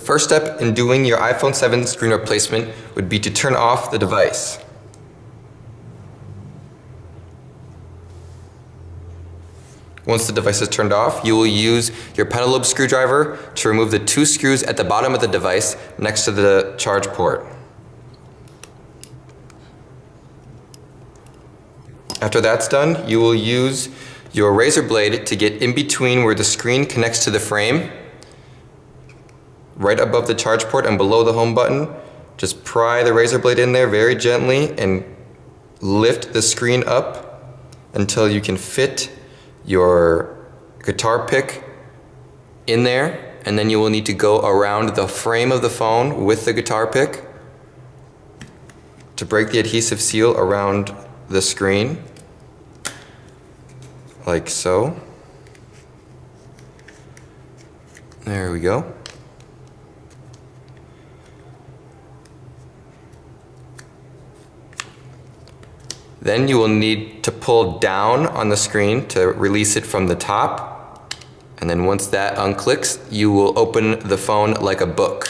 first step in doing your iPhone 7 screen replacement would be to turn off the device. Once the device is turned off, you will use your pentalobe screwdriver to remove the 2 screws at the bottom of the device next to the charge port. After that's done, you will use your razor blade to get in between where the screen connects to the frame, right above the charge port and below the home button. Just pry the razor blade in there very gently and lift the screen up until you can fit your guitar pick in there, and then you will need to go around the frame of the phone with the guitar pick to break the adhesive seal around the screen, like so. There we go. Then you will need to pull down on the screen to release it from the top. And then once that unclicks, you will open the phone like a book.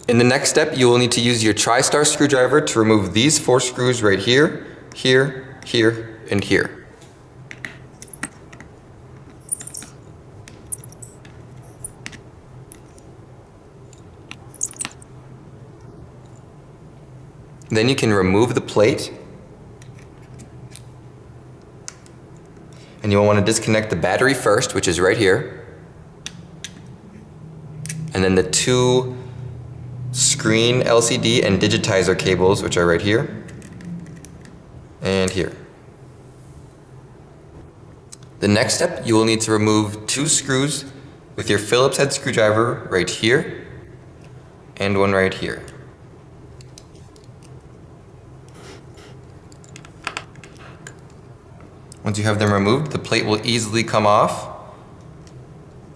In the next step, you will need to use your TriStar screwdriver to remove these 4 screws right here, here, here, and here. Then you can remove the plate, and you'll want to disconnect the battery first, which is right here, and then the 2 screen LCD and digitizer cables, which are right here and here. The next step, you will need to remove 2 screws with your Phillips head screwdriver right here and one right here. Once you have them removed, the plate will easily come off,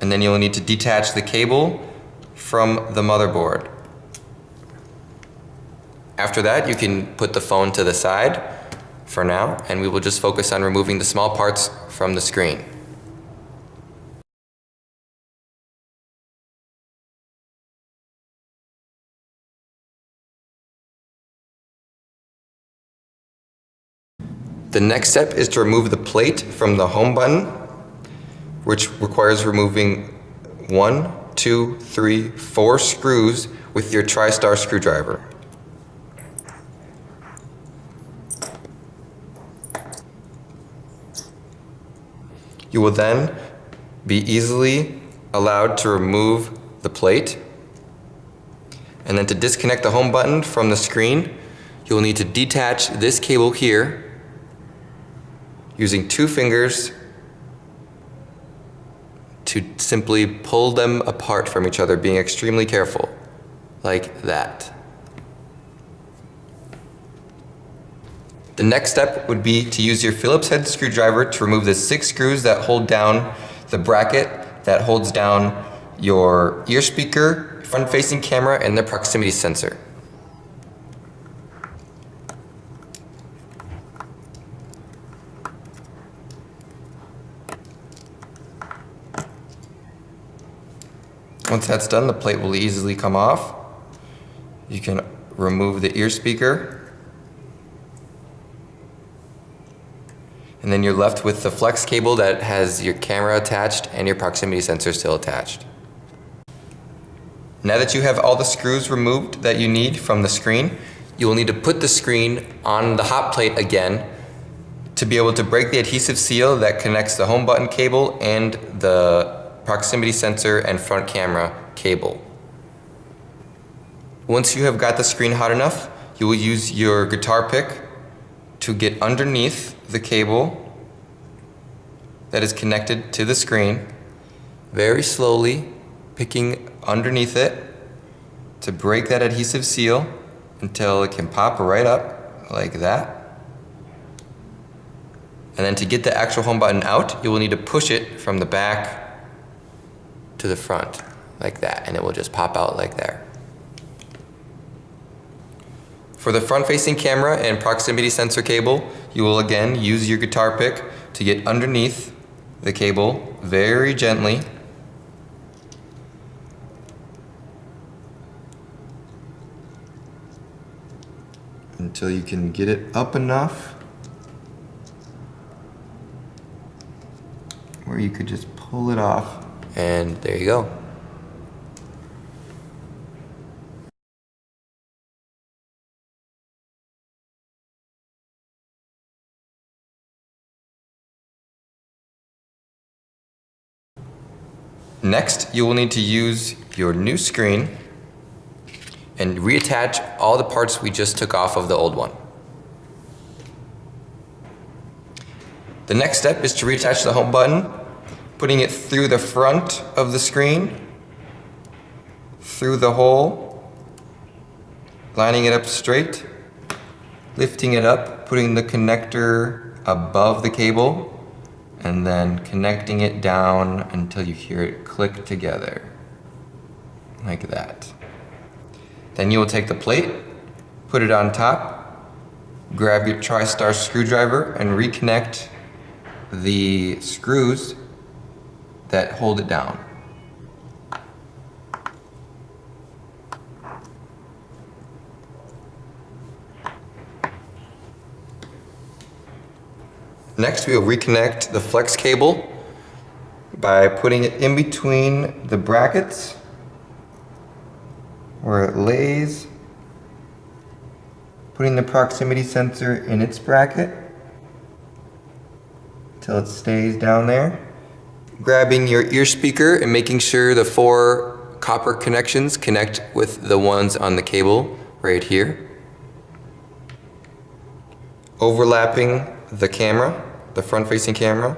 and then you'll need to detach the cable from the motherboard. After that, you can put the phone to the side for now, and we will just focus on removing the small parts from the screen. The next step is to remove the plate from the home button, which requires removing 1, 2, 3, 4 screws with your TriStar screwdriver. You will then be easily allowed to remove the plate, and then to disconnect the home button from the screen, you will need to detach this cable here using 2 fingers to simply pull them apart from each other, being extremely careful, like that. The next step would be to use your Phillips head screwdriver to remove the 6 screws that hold down the bracket that holds down your ear speaker, front-facing camera, and the proximity sensor. Once that's done, the plate will easily come off. You can remove the ear speaker. And then you're left with the flex cable that has your camera attached and your proximity sensor still attached. Now that you have all the screws removed that you need from the screen, you will need to put the screen on the hot plate again to be able to break the adhesive seal that connects the home button cable and the proximity sensor and front camera cable. Once you have got the screen hot enough, you will use your guitar pick to get underneath the cable that is connected to the screen, very slowly picking underneath it to break that adhesive seal until it can pop right up like that. And then to get the actual home button out, you will need to push it from the back to the front like that, and it will just pop out like there. For the front-facing camera and proximity sensor cable, you will again use your guitar pick to get underneath the cable very gently. Until you can get it up enough where you could just pull it off, and there you go. Next, you will need to use your new screen and reattach all the parts we just took off of the old one. The next step is to reattach the home button, putting it through the front of the screen, through the hole, lining it up straight, lifting it up, putting the connector above the cable, and then connecting it down until you hear it click together, like that. Then you will take the plate, put it on top, grab your TriStar screwdriver and reconnect the screws that hold it down. Next, we will reconnect the flex cable by putting it in between the brackets where it lays, putting the proximity sensor in its bracket until it stays down there. Grabbing your ear speaker and making sure the 4 copper connections connect with the ones on the cable right here. Overlapping the camera, the front-facing camera,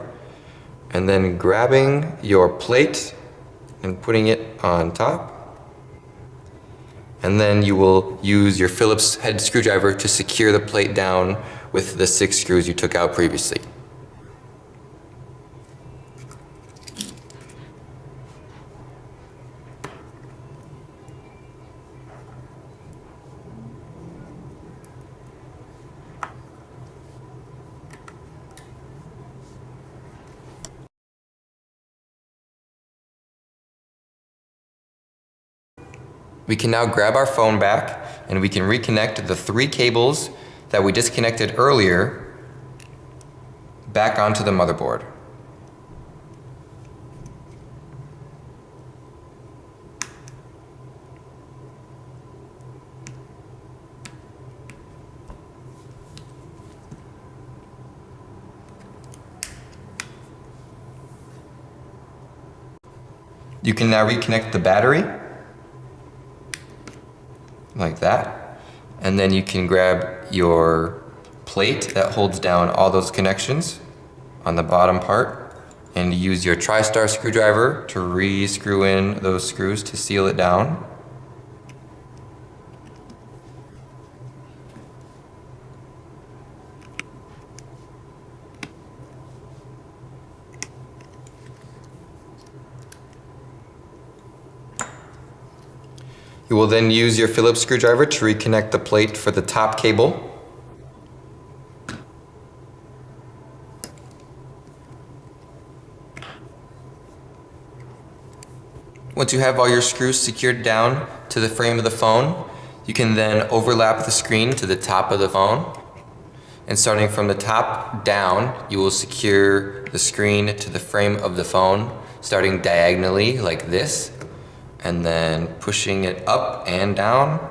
and then grabbing your plate and putting it on top. And then you will use your Phillips head screwdriver to secure the plate down with the 6 screws you took out previously. We can now grab our phone back and we can reconnect the 3 cables that we disconnected earlier back onto the motherboard. You can now reconnect the battery like that, and then you can grab your plate that holds down all those connections on the bottom part and use your TriStar screwdriver to re-screw in those screws to seal it down. You will then use your Phillips screwdriver to reconnect the plate for the top cable. Once you have all your screws secured down to the frame of the phone, you can then overlap the screen to the top of the phone. And starting from the top down, you will secure the screen to the frame of the phone, starting diagonally like this, and then pushing it up and down,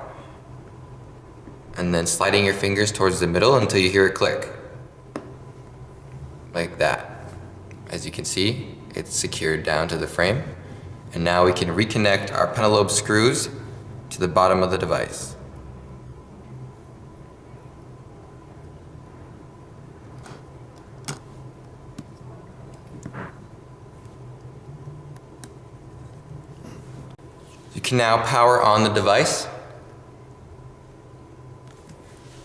and then sliding your fingers towards the middle until you hear it click. Like that. As you can see, it's secured down to the frame. And now we can reconnect our pentalobe screws to the bottom of the device. You can now power on the device.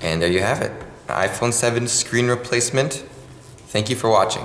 And there you have it, an iPhone 7 screen replacement. Thank you for watching.